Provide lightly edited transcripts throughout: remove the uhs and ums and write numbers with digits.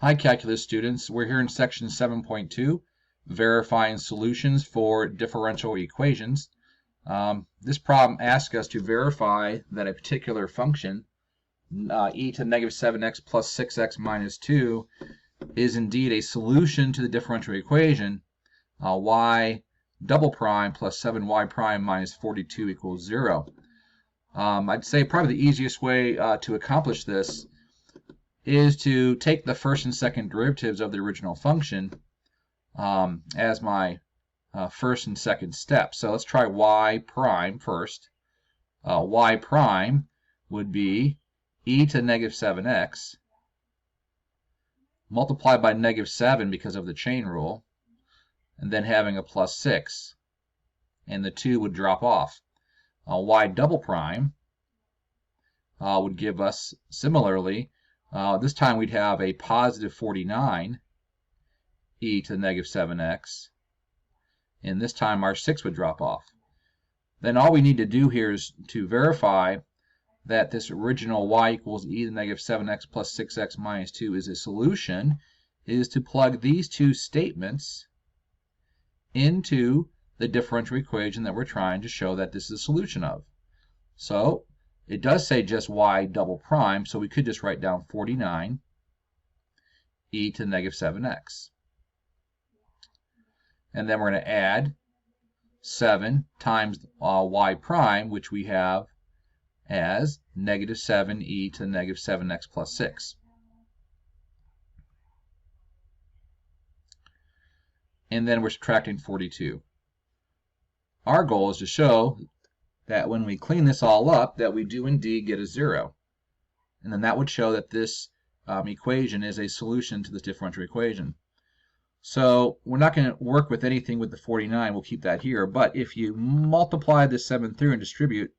Hi calculus students, we're here in section 7.2, verifying solutions for differential equations. This problem asks us to verify that a particular function, e to the negative 7x plus 6x minus 2, is indeed a solution to the differential equation, y double prime plus 7y prime minus 42 equals 0. I'd say probably the easiest way to accomplish this is to take the first and second derivatives of the original function as my first and second step. So let's try y prime first. Y prime would be e to negative 7x multiplied by negative 7 because of the chain rule, and then having a plus 6, and the 2 would drop off. Y double prime would give us, similarly, this time we'd have a positive 49 e to the negative 7x, and this time our 6 would drop off. Then all we need to do here is to verify that this original y equals e to the negative 7x plus 6x minus 2 is a solution, is to plug these two statements into the differential equation that we're trying to show that this is a solution of. So it does say just y double prime, so we could just write down 49 e to the negative 7x. And then we're going to add 7 times y prime, which we have as negative 7 e to the negative 7x plus 6. And then we're subtracting 42. Our goal is to show that when we clean this all up, that we do indeed get a 0. And then that would show that this equation is a solution to this differential equation. So we're not going to work with anything with the 49. We'll keep that here. But if you multiply this 7 through and distribute,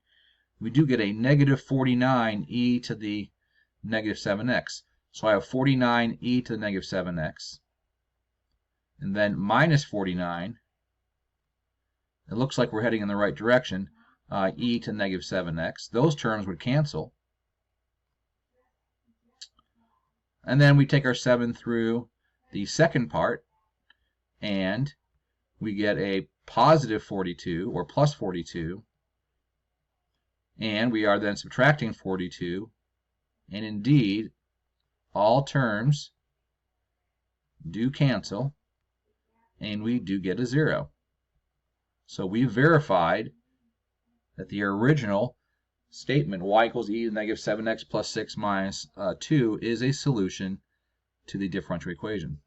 we do get a negative 49 e to the negative 7x. So I have 49 e to the negative 7x. And then minus 49. It looks like we're heading in the right direction. E to negative 7x. Those terms would cancel. And then we take our 7 through the second part, and we get a positive 42, or plus 42. And we are then subtracting 42. And indeed, all terms do cancel, and we do get a 0. So we verified that the original statement, y equals e to the negative 7x plus 6 minus 2, is a solution to the differential equation.